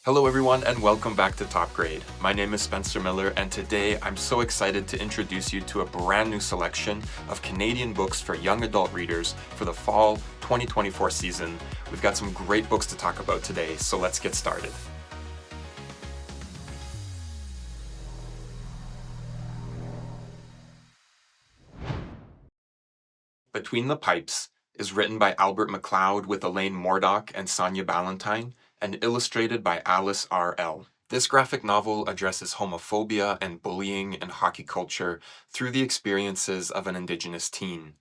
Hello everyone and welcome back to Top Grade. My name is Spencer Miller and today I'm so excited to introduce you to a brand new selection of Canadian books for young adult readers for the fall 2024 season. We've got some great books to talk about today, so let's get started. Between the Pipes is written by Albert McLeod with Elaine Mordock and Sonia Ballantyne and illustrated by Alice R.L. This graphic novel addresses homophobia and bullying in hockey culture through the experiences of an Indigenous teen.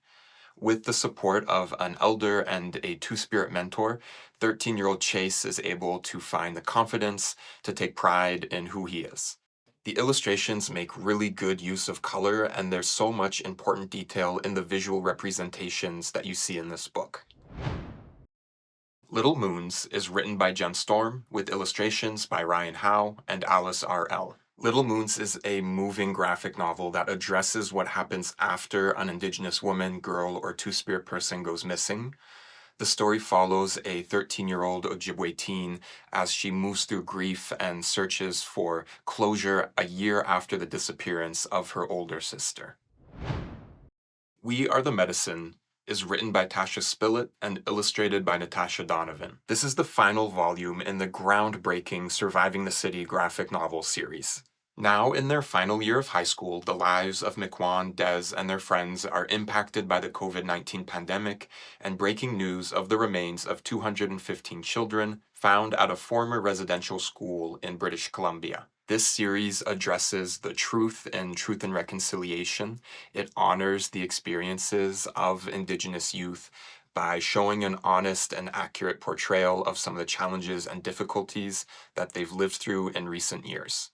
With the support of an elder and a two-spirit mentor, 13-year-old Chase is able to find the confidence to take pride in who he is. The illustrations make really good use of color, and there's so much important detail in the visual representations that you see in this book. Little Moons is written by Jen Storm with illustrations by Ryan Howe and Alice R.L. Little Moons is a moving graphic novel that addresses what happens after an Indigenous woman, girl, or two-spirit person goes missing. The story follows a 13-year-old Ojibwe teen as she moves through grief and searches for closure a year after the disappearance of her older sister. We Are the Medicine is written by Tasha Spillett and illustrated by Natasha Donovan. This is the final volume in the groundbreaking Surviving the City graphic novel series. Now in their final year of high school, the lives of Miquan, Des, and their friends are impacted by the COVID-19 pandemic and breaking news of the remains of 215 children found at a former residential school in British Columbia. This series addresses the truth in Truth and Reconciliation. It honors the experiences of Indigenous youth by showing an honest and accurate portrayal of some of the challenges and difficulties that they've lived through in recent years.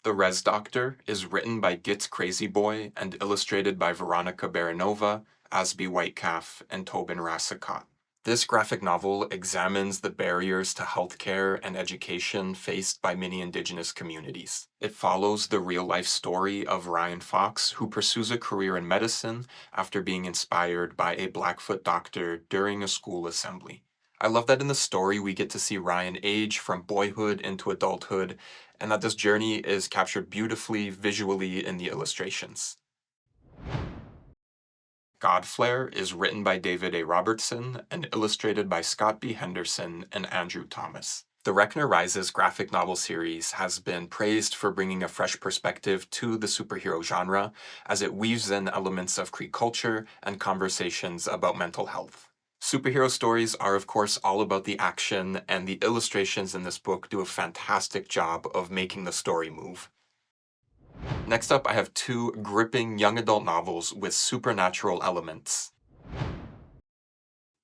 The Res Doctor is written by Gitz Crazy Boy and illustrated by Veronica Baranova, Asby Whitecalf, and Tobin Rassicott. This graphic novel examines the barriers to healthcare and education faced by many Indigenous communities. It follows the real-life story of Ryan Fox, who pursues a career in medicine after being inspired by a Blackfoot doctor during a school assembly. I love that in the story we get to see Ryan age from boyhood into adulthood, and that this journey is captured beautifully visually in the illustrations. Godflare is written by David A. Robertson and illustrated by Scott B. Henderson and Andrew Thomas. The Reckner Rises graphic novel series has been praised for bringing a fresh perspective to the superhero genre as it weaves in elements of Cree culture and conversations about mental health. Superhero stories are, of course, all about the action, and the illustrations in this book do a fantastic job of making the story move. Next up, I have two gripping young adult novels with supernatural elements.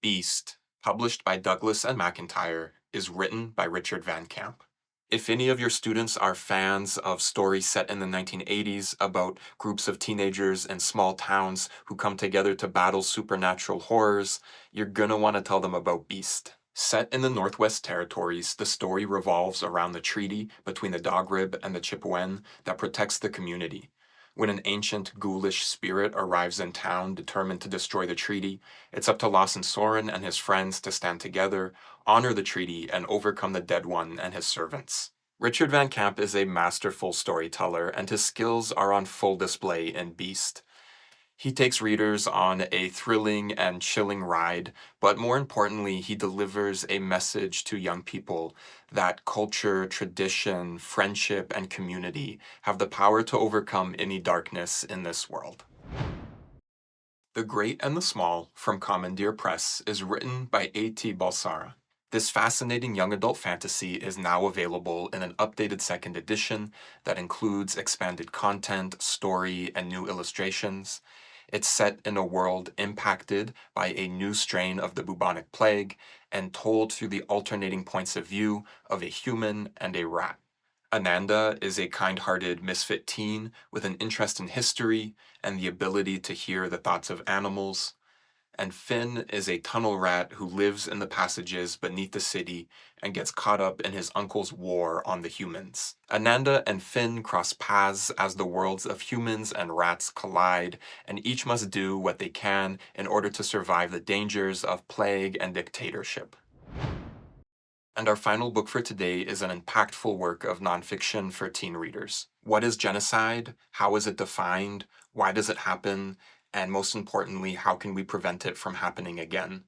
Beast, published by Douglas and McIntyre, is written by Richard Van Camp. If any of your students are fans of stories set in the 1980s about groups of teenagers in small towns who come together to battle supernatural horrors, you're gonna want to tell them about Beast. Set in the Northwest Territories, the story revolves around the treaty between the Dogrib and the Chipewyan that protects the community. When an ancient ghoulish spirit arrives in town determined to destroy the treaty, it's up to Lawson Soren and his friends to stand together, honor the treaty, and overcome the Dead One and his servants. Richard Van Camp is a masterful storyteller, and his skills are on full display in Beast. He takes readers on a thrilling and chilling ride, but more importantly, he delivers a message to young people that culture, tradition, friendship, and community have the power to overcome any darkness in this world. The Great and the Small from Commandeer Press is written by A.T. Balsara. This fascinating young adult fantasy is now available in an updated second edition that includes expanded content, story, and new illustrations. It's set in a world impacted by a new strain of the bubonic plague and told through the alternating points of view of a human and a rat. Ananda is a kind-hearted misfit teen with an interest in history and the ability to hear the thoughts of animals. And Finn is a tunnel rat who lives in the passages beneath the city and gets caught up in his uncle's war on the humans. Ananda and Finn cross paths as the worlds of humans and rats collide, and each must do what they can in order to survive the dangers of plague and dictatorship. And our final book for today is an impactful work of nonfiction for teen readers. What is genocide? How is it defined? Why does it happen? And most importantly, how can we prevent it from happening again?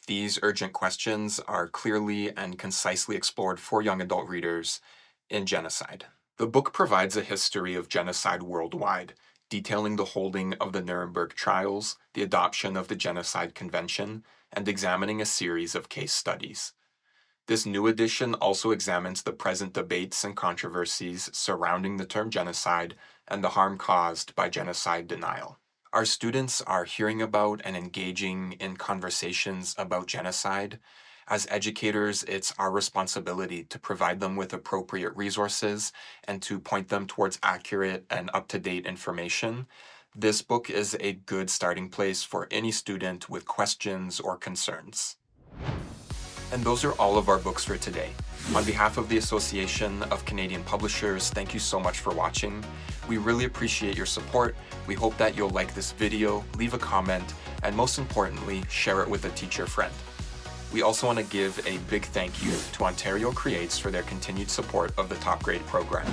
These urgent questions are clearly and concisely explored for young adult readers in Genocide. The book provides a history of genocide worldwide, detailing the holding of the Nuremberg trials, the adoption of the Genocide Convention, and examining a series of case studies. This new edition also examines the present debates and controversies surrounding the term genocide and the harm caused by genocide denial. Our students are hearing about and engaging in conversations about genocide. As educators, it's our responsibility to provide them with appropriate resources and to point them towards accurate and up-to-date information. This book is a good starting place for any student with questions or concerns. And those are all of our books for today. On behalf of the Association of Canadian Publishers, thank you so much for watching. We really appreciate your support. We hope that you'll like this video, leave a comment, and most importantly, share it with a teacher friend. We also want to give a big thank you to Ontario Creates for their continued support of the Top Grade program.